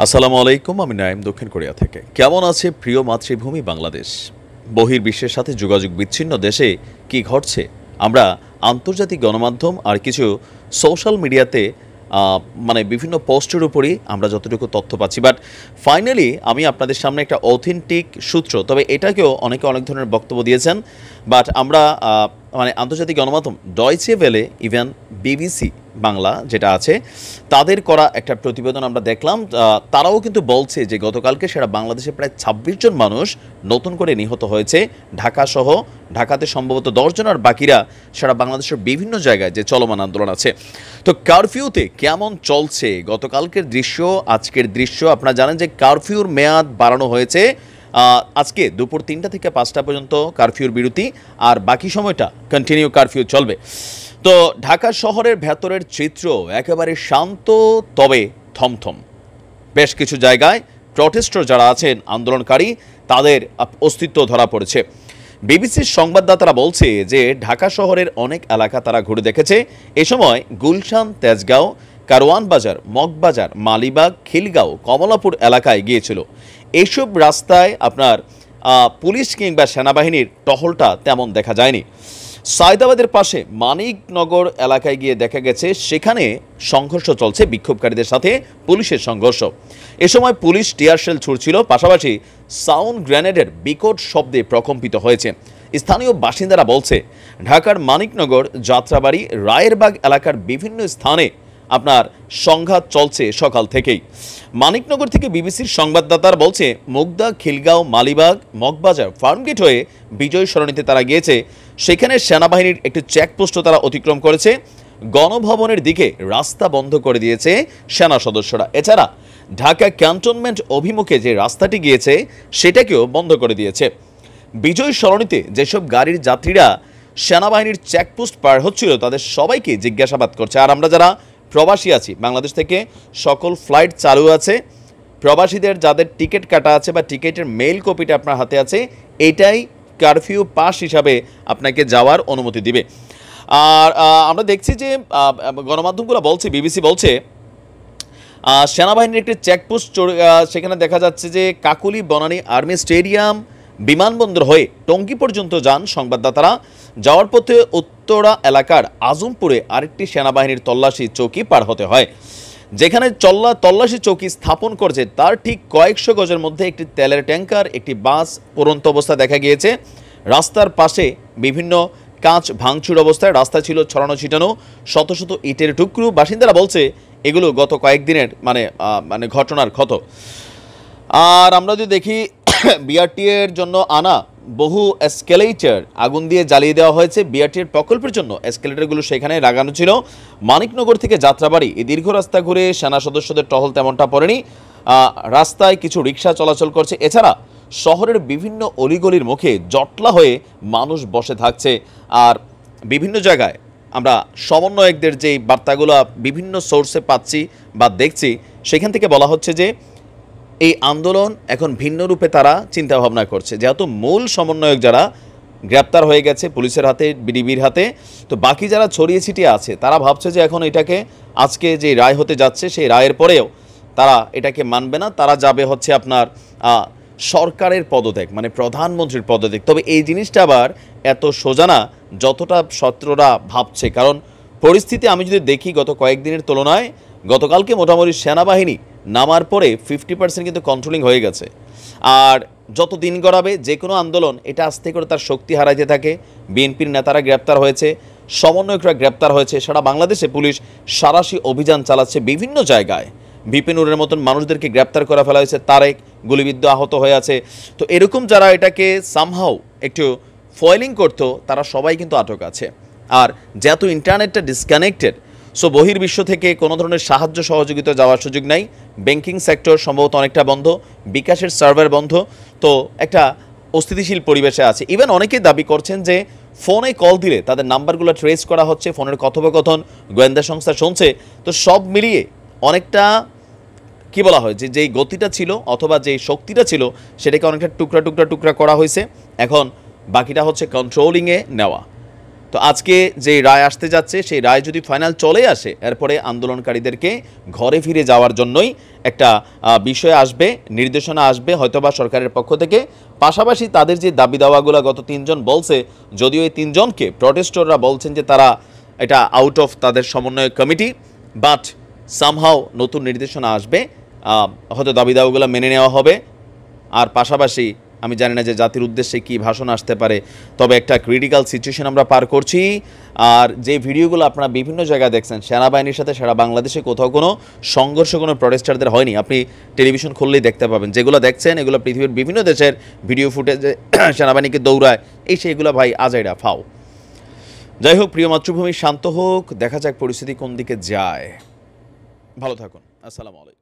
আসসালামু আলাইকুম, আমি নাইম দক্ষিণ কোরিয়া থেকে। কেমন আছে প্রিয় মাতৃভূমি বাংলাদেশ? বহির্বিশ্বের সাথে যোগাযোগ বিচ্ছিন্ন দেশে কি ঘটছে আমরা আন্তর্জাতিক গণমাধ্যম আর কিছু সোশ্যাল মিডিয়াতে মানে বিভিন্ন পোস্টের উপরই আমরা যতটুকু তথ্য পাচ্ছি, বাট ফাইনালি আমি আপনাদের সামনে একটা অথেন্টিক সূত্র, তবে এটাকেও অনেকে অনেক ধরনের বক্তব্য দিয়েছেন, বাট আমরা মানে আন্তর্জাতিক গণমাধ্যম Deutsche Welle, even BBC Bangla যেটা আছে, তাদের করা একটা প্রতিবেদন আমরা দেখলাম। তারাও কিন্তু বলছে যে গতকালকে সারা বাংলাদেশে প্রায় ২৬ জন মানুষ নতুন করে নিহত হয়েছে, ঢাকাসহ। ঢাকাতে সম্ভবত ১০ জন, আর বাকিরা সারা বাংলাদেশের বিভিন্ন জায়গায় যে চলমান আন্দোলন আছে। তো কারফিউতে কেমন চলছে গতকালকের দৃশ্য, আজকের দৃশ্য? আপনারা জানেন যে কারফিউর মেয়াদ বাড়ানো হয়েছে। আজকে দুপুর ৩টা থেকে ৫টা পর্যন্ত কারফিউর বিরতি, আর বাকি সময়টা কন্টিনিউ কারফিউ চলবে। তো ঢাকা শহরের ভেতরের চিত্র একেবারে শান্ত, তবে থমথম। বেশ কিছু জায়গায় প্রটেস্টর যারা আছেন, আন্দোলনকারী, তাদের অস্তিত্ব ধরা পড়েছে। বিবিসির সংবাদদাতারা বলছে যে ঢাকা শহরের অনেক এলাকা তারা ঘুরে দেখেছে। এ সময় গুলশান, তেজগাঁও, কারওয়ান বাজার, মগবাজার, মালিবাগ, খিলগাঁও, কমলাপুর এলাকায় গিয়েছিল। এইসব রাস্তায় আপনার পুলিশ কিংবা সেনাবাহিনীর টহলটা তেমন দেখা যায়নি। সায়দাবাদের পাশে মানিকনগর এলাকায় গিয়ে দেখা গেছে সেখানে সংঘর্ষ চলছে, বিক্ষোভকারীদের সাথে পুলিশের সংঘর্ষ। এ সময় পুলিশ টিয়ারশেল ছুড়ছিল, পাশাপাশি সাউন্ড গ্রেনেডের বিকট শব্দে প্রকম্পিত হয়েছে। স্থানীয় বাসিন্দারা বলছে ঢাকার মানিকনগর, যাত্রাবাড়ি, রায়েরবাগ এলাকার বিভিন্ন স্থানে আপনার সংঘাত চলছে সকাল থেকেই। মানিকনগর থেকে বিবিসির সংবাদদাতার বলছে মুগদা, খিলগাঁও, মালিবাগ, মগবাজার, ফার্মগেট হয়ে বিজয় সরণিতে তারা গিয়েছে। সেখানে সেনাবাহিনীর একটি চেকপোস্টও তারা অতিক্রম করেছে। গণভবনের দিকে রাস্তা বন্ধ করে দিয়েছে সেনা সদস্যরা। এছাড়া ঢাকা ক্যান্টনমেন্ট অভিমুখে যে রাস্তাটি গিয়েছে সেটাকেও বন্ধ করে দিয়েছে। বিজয় সরণিতে যেসব গাড়ির যাত্রীরা সেনাবাহিনীর চেকপোস্ট পার হচ্ছিল তাদের সবাইকে জিজ্ঞাসাবাদ করছে। আর আমরা যারা প্রবাসী আছি, বাংলাদেশ থেকে সকল ফ্লাইট চালু আছে। প্রবাসীদের যাদের টিকিট কাটা আছে বা টিকিটের মেইল কপিটা আপনার হাতে আছে, এটাই কারফিউ পাস হিসাবে আপনাকে যাওয়ার অনুমতি দিবে। আর আমরা দেখছি যে গণমাধ্যমগুলো বলছে, বিবিসি বলছে সেনাবাহিনীর একটি চেকপোস্ট, সেখানে দেখা যাচ্ছে যে কাকুলি, বনানী, আর্মি স্টেডিয়াম, বিমানবন্দর হয়ে টঙ্গী পর্যন্ত যান সংবাদদাতারা। যাওয়ার পথে উত্তরা এলাকার আজমপুরে আরেকটি সেনাবাহিনীর তল্লাশি চৌকি পার হতে হয়। যেখানে তল্লাশি চৌকি স্থাপন করছে তার ঠিক কয়েকশো গজের মধ্যে একটি তেলের ট্যাঙ্কার, একটি বাস পড়ন্ত অবস্থা দেখা গিয়েছে। রাস্তার পাশে বিভিন্ন কাঁচ ভাঙচুর অবস্থায়, রাস্তা ছিল ছড়ানো ছিটানো, শত শত ইটের টুকরো। বাসিন্দারা বলছে এগুলো গত কয়েকদিনের মানে ঘটনার ক্ষত। আর আমরা যদি দেখি বিআরটি এর জন্য আনা বহু এসকেলেটর আগুন দিয়ে জ্বালিয়ে দেওয়া হয়েছে। বিআরটির প্রকল্পের জন্য এসকেলেটরগুলো সেখানে লাগানো ছিল। মানিকনগর থেকে যাত্রাবাড়ি এই দীর্ঘ রাস্তা ঘুরে সেনা সদস্যদের টহল তেমনটা পড়েনি। রাস্তায় কিছু রিক্সা চলাচল করছে। এছাড়া শহরের বিভিন্ন অলিগলির মুখে জটলা হয়ে মানুষ বসে থাকছে। আর বিভিন্ন জায়গায় আমরা সমন্বয়কদের যেই বার্তাগুলো বিভিন্ন সোর্সে পাচ্ছি বা দেখছি, সেখান থেকে বলা হচ্ছে যে এই আন্দোলন এখন ভিন্ন রূপে তারা চিন্তা ভাবনা করছে। যেহেতু মূল সমন্বয়ক যারা গ্রেপ্তার হয়ে গেছে পুলিশের হাতে, বিডিবির হাতে, তো বাকি যারা ছড়িয়ে ছিটিয়ে আছে তারা ভাবছে যে এখন এটাকে আজকে যে রায় হতে যাচ্ছে সেই রায়ের পরেও তারা এটাকে মানবে না। তারা যাবে হচ্ছে আপনার সরকারের পদত্যাগ, মানে প্রধানমন্ত্রীর পদত্যাগ। তবে এই জিনিসটা আবার এত সোজা না যতটা ছাত্ররা ভাবছে। কারণ পরিস্থিতি আমি যদি দেখি গত কয়েকদিনের তুলনায়, গতকালকে মোটামুটি সেনাবাহিনী নামার পরে 50% কিন্তু কন্ট্রোলিং হয়ে গেছে। আর যত দিন গড়াবে যে কোনো আন্দোলন এটা আস্তে করে তার শক্তি হারাইতে থাকে। বিএনপির নেতারা গ্রেপ্তার হয়েছে, সমন্বয়করা গ্রেপ্তার হয়েছে। সারা বাংলাদেশে পুলিশ সাঁড়াশি অভিযান চালাচ্ছে বিভিন্ন জায়গায়। বিপিনুরের মতন মানুষদেরকে গ্রেপ্তার করা ফেলা হয়েছে, তারেক গুলিবিদ্ধ আহত হয়ে আছে। তো এরকম যারা এটাকে সামহাও একটু ফয়েলিং করতো তারা সবাই কিন্তু আটক আছে। আর যেহেতু ইন্টারনেটটা ডিসকানেক্টেড, সো বহির্বিশ্ব থেকে কোনো ধরনের সাহায্য সহযোগিতা যাওয়ার সুযোগ নাই। ব্যাংকিং সেক্টর সম্ভবত অনেকটা বন্ধ, বিকাশের সার্ভার বন্ধ। তো একটা অস্থিতিশীল পরিবেশে আছে। ইভেন অনেকেই দাবি করছেন যে ফোনে কল দিলে তাদের নাম্বারগুলো ট্রেস করা হচ্ছে, ফোনের কথোপকথন গোয়েন্দা সংস্থা শুনছে। তো সব মিলিয়ে অনেকটা কি বলা হয় যে যেই গতিটা ছিল অথবা যেই শক্তিটা ছিল সেটাকে অনেকটা টুকরা টুকরা টুকরা করা হয়েছে। এখন বাকিটা হচ্ছে কন্ট্রোলিংয়ে নেওয়া। তো আজকে যে রায় আসতে যাচ্ছে সেই রায় যদি ফাইনাল চলে আসে, এরপরে আন্দোলনকারীদেরকে ঘরে ফিরে যাওয়ার জন্যই একটা বিষয় আসবে, নির্দেশনা আসবে হয়তোবা সরকারের পক্ষ থেকে। পাশাপাশি তাদের যে দাবি দাওয়াগুলো গত 3 জন বলছে, যদিও এই 3 জনকে প্রটেস্টররা বলছেন যে তারা এটা আউট অফ তাদের সমন্বয় কমিটি, বাট সামহাও নতুন নির্দেশনা আসবে, হয়তো দাবি দাওয়াগুলো মেনে নেওয়া হবে। আর পাশাপাশি আমি জানি না যে জাতির উদ্দেশ্যে কী ভাষণ আসতে পারে, তবে একটা ক্রিটিক্যাল সিচুয়েশন আমরা পার করছি। আর যে ভিডিওগুলো আপনারা বিভিন্ন জায়গায় দেখছেন, সেনাবাহিনীর সাথে সারা বাংলাদেশে কোথাও কোনো সংঘর্ষ কোনো প্রটেস্টারদের হয়নি, আপনি টেলিভিশন খুললেই দেখতে পাবেন। যেগুলো দেখছেন এগুলো পৃথিবীর বিভিন্ন দেশের ভিডিও ফুটেজে সেনাবাহিনীকে দৌড়ায়, এই সেইগুলো ভাই আজাইরা ফাও। যাই হোক, প্রিয় মাতৃভূমি শান্ত হোক, দেখা যাক পরিস্থিতি কোন দিকে যায়। ভালো থাকুন, আসসালামু আলাইকুম।